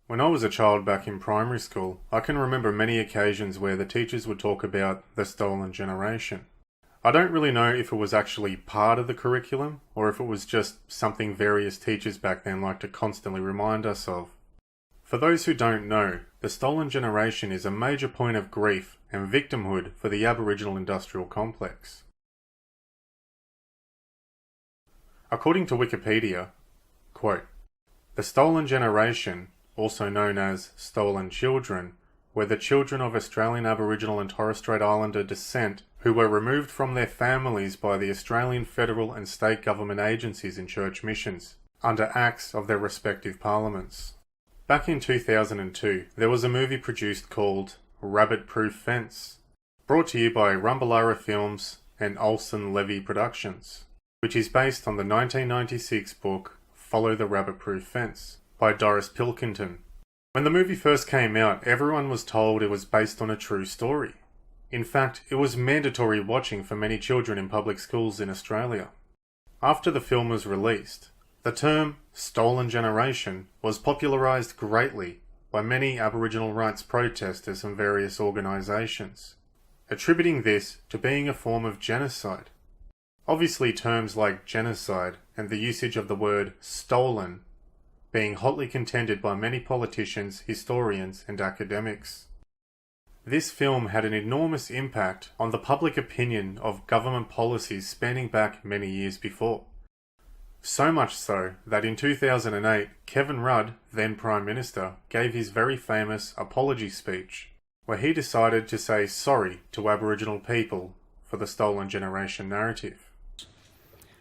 When I was a child back in primary school, I can remember many occasions where the teachers would talk about the stolen generation. I don't really know if it was actually part of the curriculum, or if it was just something various teachers back then liked to constantly remind us of. For those who don't know, the stolen generation is a major point of grief and victimhood for the Aboriginal industrial complex. According to Wikipedia, quote, "The stolen generation, also known as stolen children, were the children of Australian Aboriginal and Torres Strait Islander descent who were removed from their families by the Australian federal and state government agencies and church missions, under acts of their respective parliaments." Back in 2002, there was a movie produced called Rabbit Proof Fence, brought to you by Rumballara Films and Olsen Levy Productions, which is based on the 1996 book Follow the Rabbit Proof Fence by Doris Pilkington. When the movie first came out, everyone was told it was based on a true story. In fact, it was mandatory watching for many children in public schools in Australia. After the film was released, the term stolen generation was popularised greatly by many Aboriginal rights protesters and various organisations, attributing this to being a form of genocide. Obviously, terms like genocide and the usage of the word stolen being hotly contended by many politicians, historians and academics. This film had an enormous impact on the public opinion of government policies spanning back many years before. So much so that in 2008, Kevin Rudd, then Prime Minister, gave his very famous apology speech, where he decided to say sorry to Aboriginal people for the stolen generation narrative.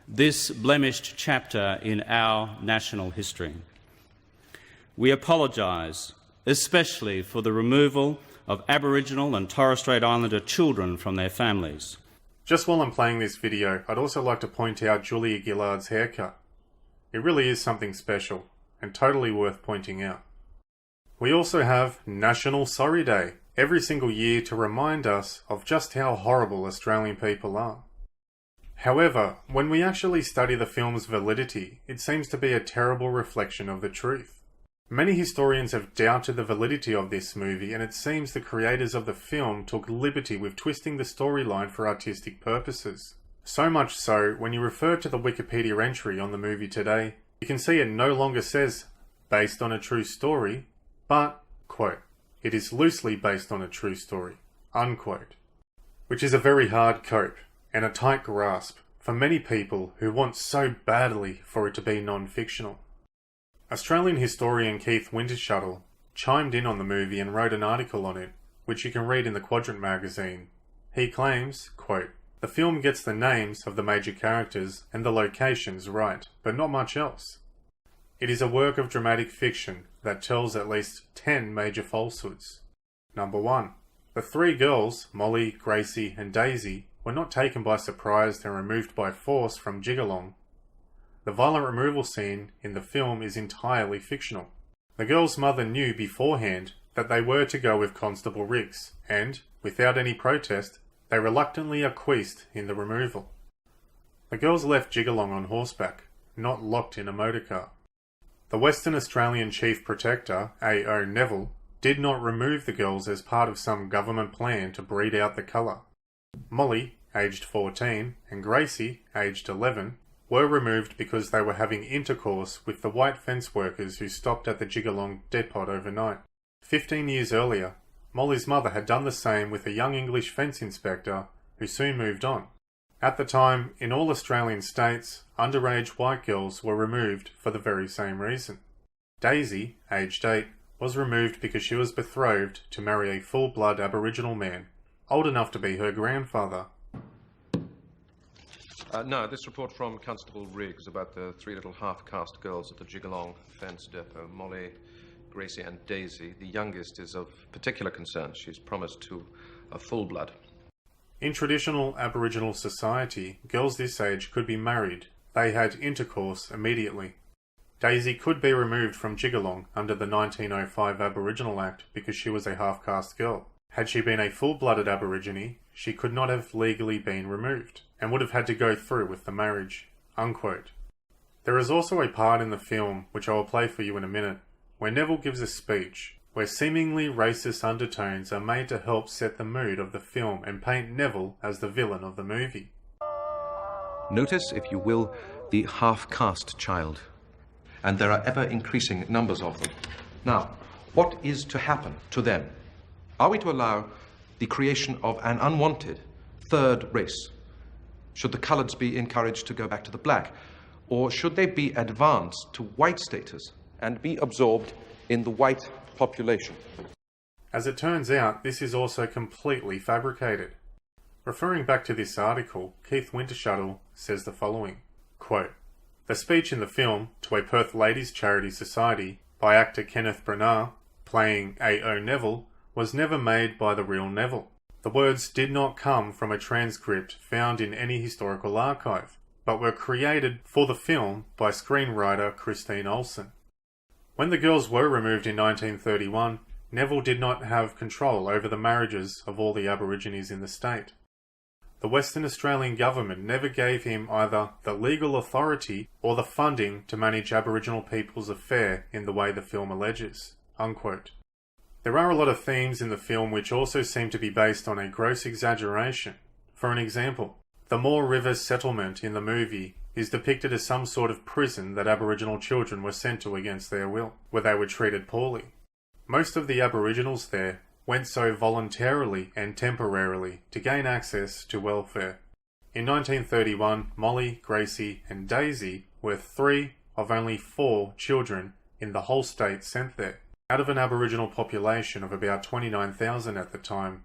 This blemished chapter in our national history. We apologise, especially for the removal of Aboriginal and Torres Strait Islander children from their families. Just while I'm playing this video, I'd also like to point out Julia Gillard's haircut. It really is something special, and totally worth pointing out. We also have National Sorry Day, every single year to remind us of just how horrible Australian people are. However, when we actually study the film's validity, it seems to be a terrible reflection of the truth. Many historians have doubted the validity of this movie, and it seems the creators of the film took liberty with twisting the storyline for artistic purposes. So much so, when you refer to the Wikipedia entry on the movie today, you can see it no longer says, based on a true story, but, quote, it is loosely based on a true story, unquote. Which is a very hard cope, and a tight grasp for many people who want so badly for it to be non-fictional. Australian historian Keith Wintershuttle chimed in on the movie and wrote an article on it, which you can read in the Quadrant magazine. He claims, quote, "The film gets the names of the major characters and the locations right, but not much else. It is a work of dramatic fiction that tells at least 10 major falsehoods. Number 1. The three girls, Molly, Gracie and Daisy, were not taken by surprise and removed by force from Jigalong. The violent removal scene in the film is entirely fictional. The girls' mother knew beforehand that they were to go with Constable Riggs, and, without any protest, they reluctantly acquiesced in the removal. The girls left Jigalong on horseback, not locked in a motorcar. The Western Australian Chief Protector, A.O. Neville, did not remove the girls as part of some government plan to breed out the colour. Molly, aged 14, and Gracie, aged 11, were removed because they were having intercourse with the white fence workers who stopped at the Jigalong depot overnight. 15 years earlier, Molly's mother had done the same with a young English fence inspector who soon moved on. At the time, in all Australian states, underage white girls were removed for the very same reason. Daisy, aged 8, was removed because she was betrothed to marry a full-blood Aboriginal man, old enough to be her grandfather. No, this report from Constable Riggs about the three little half-caste girls at the Jigalong fence depot, Molly, Gracie and Daisy. The youngest is of particular concern. She's promised to a full-blood. In traditional Aboriginal society, girls this age could be married. They had intercourse immediately. Daisy could be removed from Jigalong under the 1905 Aboriginal Act because she was a half-caste girl. Had she been a full-blooded Aborigine, she could not have legally been removed, and would have had to go through with the marriage, unquote. There is also a part in the film, which I will play for you in a minute, where Neville gives a speech where seemingly racist undertones are made to help set the mood of the film and paint Neville as the villain of the movie. Notice, if you will, the half-caste child. And there are ever-increasing numbers of them. Now, what is to happen to them? Are we to allow the creation of an unwanted third race? Should the coloureds be encouraged to go back to the black? Or should they be advanced to white status and be absorbed in the white population? As it turns out, this is also completely fabricated. Referring back to this article, Keith Wintershuttle says the following, quote, "The speech in the film, To a Perth Ladies' Charity Society, by actor Kenneth Branagh, playing A.O. Neville, was never made by the real Neville. The words did not come from a transcript found in any historical archive, but were created for the film by screenwriter Christine Olsen. When the girls were removed in 1931, Neville did not have control over the marriages of all the Aborigines in the state. The Western Australian government never gave him either the legal authority or the funding to manage Aboriginal people's affairs in the way the film alleges." Unquote. There are a lot of themes in the film which also seem to be based on a gross exaggeration. For an example, the Moore River settlement in the movie is depicted as some sort of prison that Aboriginal children were sent to against their will, where they were treated poorly. Most of the Aboriginals there went so voluntarily and temporarily to gain access to welfare. In 1931, Molly, Gracie and Daisy were 3 of only 4 children in the whole state sent there, out of an Aboriginal population of about 29,000 at the time.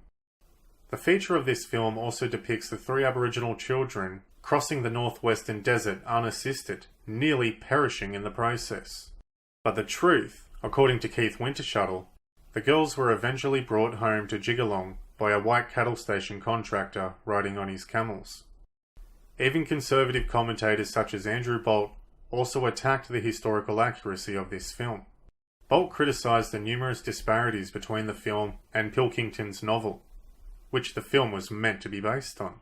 The feature of this film also depicts the 3 Aboriginal children crossing the northwestern desert unassisted, nearly perishing in the process. But the truth, according to Keith Wintershuttle, the girls were eventually brought home to Jigalong by a white cattle station contractor riding on his camels. Even conservative commentators such as Andrew Bolt also attacked the historical accuracy of this film. Bolt criticised the numerous disparities between the film and Pilkington's novel, which the film was meant to be based on.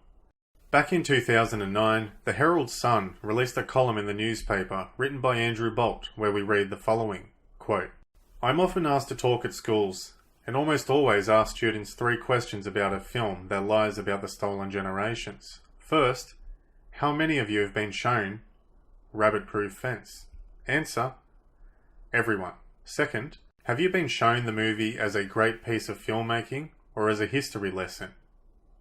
Back in 2009, the Herald Sun released a column in the newspaper written by Andrew Bolt where we read the following, quote, "I'm often asked to talk at schools, and almost always ask students 3 questions about a film that lies about the stolen generations. First, how many of you have been shown Rabbit-Proof Fence? Answer, everyone. Second, have you been shown the movie as a great piece of filmmaking or as a history lesson?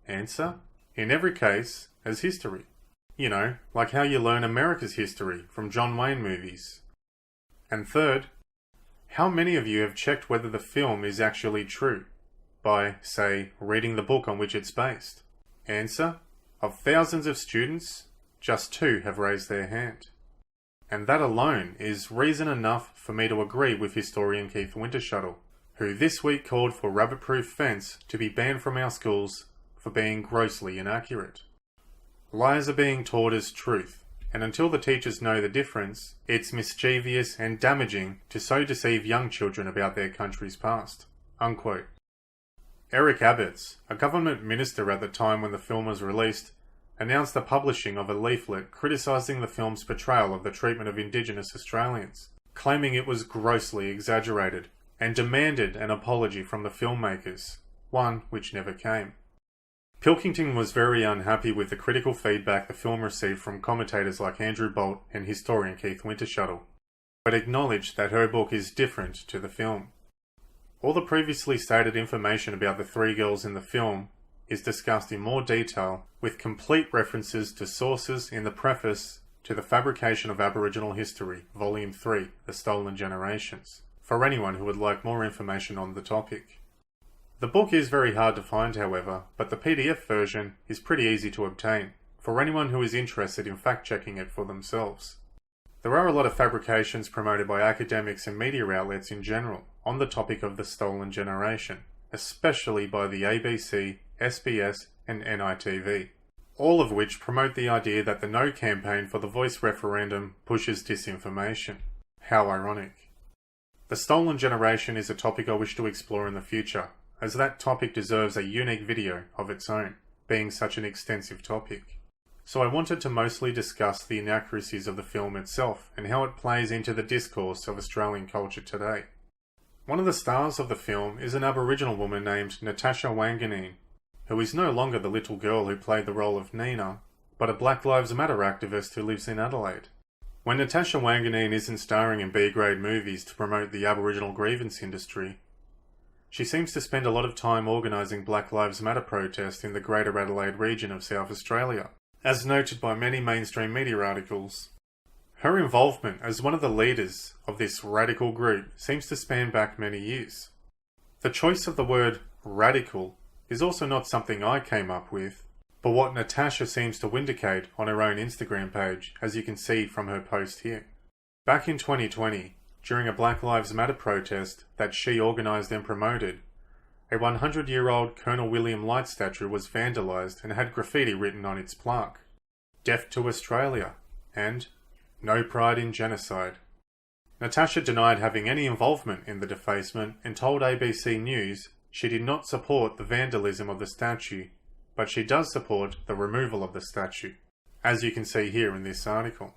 Answer, in every case, as history. You know, like how you learn America's history from John Wayne movies. And third, how many of you have checked whether the film is actually true by, say, reading the book on which it's based? Answer, of thousands of students, just 2 have raised their hand. And that alone is reason enough for me to agree with historian Keith Wintershuttle, who this week called for Rabbit-Proof Fence to be banned from our schools for being grossly inaccurate. Lies are being taught as truth, and until the teachers know the difference, it's mischievous and damaging to so deceive young children about their country's past." Unquote. Eric Abetz, a government minister at the time when the film was released, announced the publishing of a leaflet criticising the film's portrayal of the treatment of Indigenous Australians, claiming it was grossly exaggerated, and demanded an apology from the filmmakers, one which never came. Pilkington was very unhappy with the critical feedback the film received from commentators like Andrew Bolt and historian Keith Wintershuttle, but acknowledged that her book is different to the film. All the previously stated information about the 3 girls in the film is discussed in more detail, with complete references to sources in the preface to The Fabrication of Aboriginal History, Volume 3, The Stolen Generations, for anyone who would like more information on the topic. The book is very hard to find, however, but the PDF version is pretty easy to obtain, for anyone who is interested in fact-checking it for themselves. There are a lot of fabrications promoted by academics and media outlets in general on the topic of the stolen generation, especially by the ABC, SBS and NITV, all of which promote the idea that the No campaign for the Voice referendum pushes disinformation. How ironic. The stolen generation is a topic I wish to explore in the future, as that topic deserves a unique video of its own, being such an extensive topic. So I wanted to mostly discuss the inaccuracies of the film itself and how it plays into the discourse of Australian culture today. One of the stars of the film is an Aboriginal woman named Natasha Wanganeen, who is no longer the little girl who played the role of Nina, but a Black Lives Matter activist who lives in Adelaide. When Natasha Wanganeen isn't starring in B-grade movies to promote the Aboriginal grievance industry, she seems to spend a lot of time organising Black Lives Matter protests in the Greater Adelaide region of South Australia, as noted by many mainstream media articles. Her involvement as one of the leaders of this radical group seems to span back many years. The choice of the word radical is also not something I came up with, but what Natasha seems to indicate on her own Instagram page, as you can see from her post here. Back in 2020, during a Black Lives Matter protest that she organised and promoted, a 100-year-old Colonel William Light statue was vandalised and had graffiti written on its plaque. Death to Australia and No Pride in Genocide. Natasha denied having any involvement in the defacement and told ABC News she did not support the vandalism of the statue, but she does support the removal of the statue, as you can see here in this article.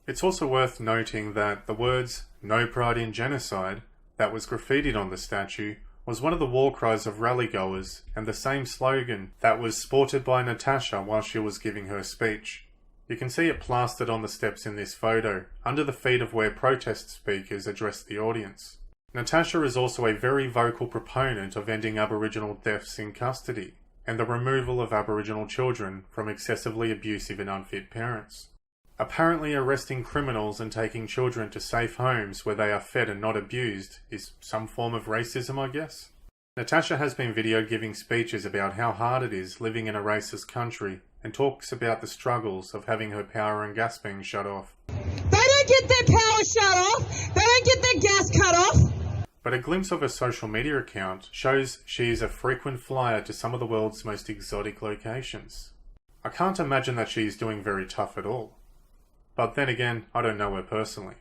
It's also worth noting that the words "No Pride in Genocide" that was graffitied on the statue was one of the war cries of rallygoers and the same slogan that was sported by Natasha while she was giving her speech. You can see it plastered on the steps in this photo, under the feet of where protest speakers addressed the audience. Natasha is also a very vocal proponent of ending Aboriginal deaths in custody and the removal of Aboriginal children from excessively abusive and unfit parents. Apparently arresting criminals and taking children to safe homes where they are fed and not abused is some form of racism, I guess. Natasha has been videoed giving speeches about how hard it is living in a racist country and talks about the struggles of having her power and gas being shut off. They don't get their power shut off! They don't get their gas cut off! But a glimpse of her social media account shows she is a frequent flyer to some of the world's most exotic locations. I can't imagine that she is doing very tough at all. But then again, I don't know her personally.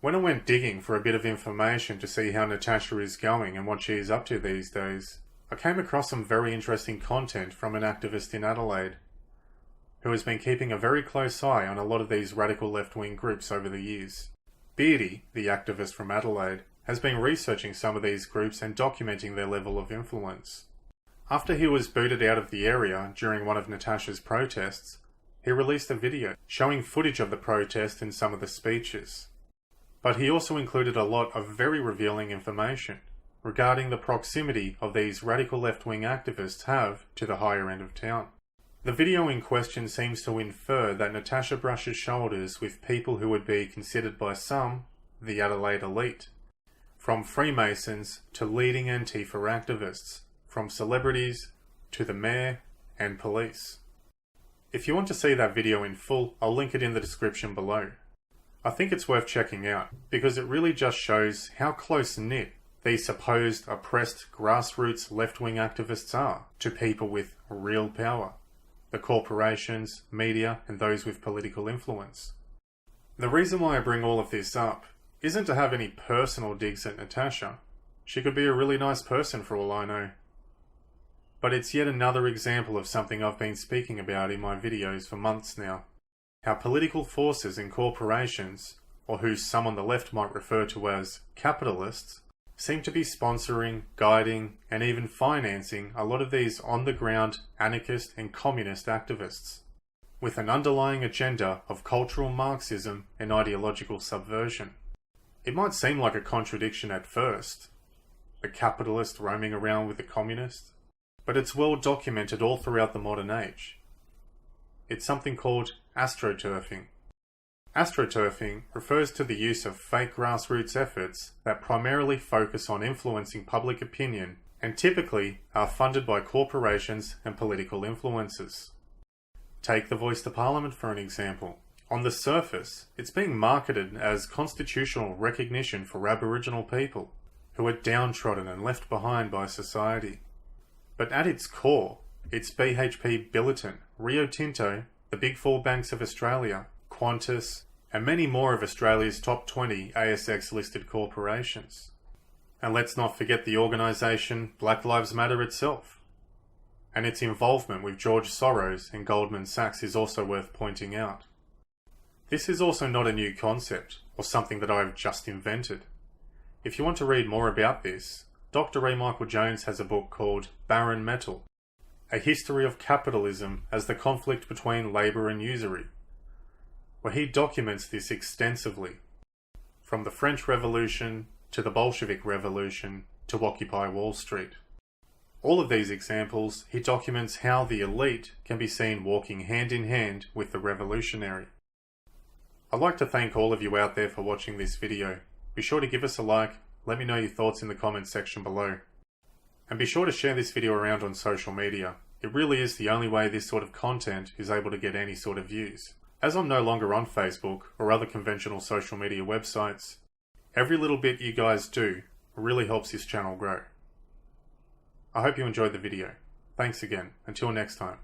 When I went digging for a bit of information to see how Natasha is going and what she is up to these days, I came across some very interesting content from an activist in Adelaide, who has been keeping a very close eye on a lot of these radical left-wing groups over the years. Beardy, the activist from Adelaide, has been researching some of these groups and documenting their level of influence. After he was booted out of the area during one of Natasha's protests, he released a video showing footage of the protest and some of the speeches. But he also included a lot of very revealing information regarding the proximity of these radical left-wing activists have to the higher end of town. The video in question seems to infer that Natasha brushes shoulders with people who would be considered by some the Adelaide elite, from Freemasons to leading Antifa activists, from celebrities to the mayor and police. If you want to see that video in full, I'll link it in the description below. I think it's worth checking out, because it really just shows how close-knit these supposed oppressed grassroots left-wing activists are to people with real power, the corporations, media, and those with political influence. The reason why I bring all of this up isn't to have any personal digs at Natasha. She could be a really nice person for all I know. But it's yet another example of something I've been speaking about in my videos for months now. How political forces and corporations, or who some on the left might refer to as capitalists, seem to be sponsoring, guiding, and even financing a lot of these on-the-ground anarchist and communist activists, with an underlying agenda of cultural Marxism and ideological subversion. It might seem like a contradiction at first, the capitalist roaming around with the communist, but it's well documented all throughout the modern age. It's something called Astroturfing. Astroturfing refers to the use of fake grassroots efforts that primarily focus on influencing public opinion and typically are funded by corporations and political influencers. Take the Voice to Parliament for an example. On the surface, it's being marketed as constitutional recognition for Aboriginal people who are downtrodden and left behind by society. But at its core, it's BHP Billiton, Rio Tinto, the Big Four banks of Australia, Qantas, and many more of Australia's top 20 ASX-listed corporations. And let's not forget the organisation Black Lives Matter itself. And its involvement with George Soros and Goldman Sachs is also worth pointing out. This is also not a new concept, or something that I've just invented. If you want to read more about this, Dr. Ray Michael Jones has a book called Barren Metal, A History of Capitalism as the Conflict Between Labour and Usury, where he documents this extensively, from the French Revolution to the Bolshevik Revolution to Occupy Wall Street. All of these examples, he documents how the elite can be seen walking hand in hand with the revolutionary. I'd like to thank all of you out there for watching this video. Be sure to give us a like, let me know your thoughts in the comments section below. And be sure to share this video around on social media. It really is the only way this sort of content is able to get any sort of views. As I'm no longer on Facebook or other conventional social media websites, every little bit you guys do really helps this channel grow. I hope you enjoyed the video. Thanks again. Until next time.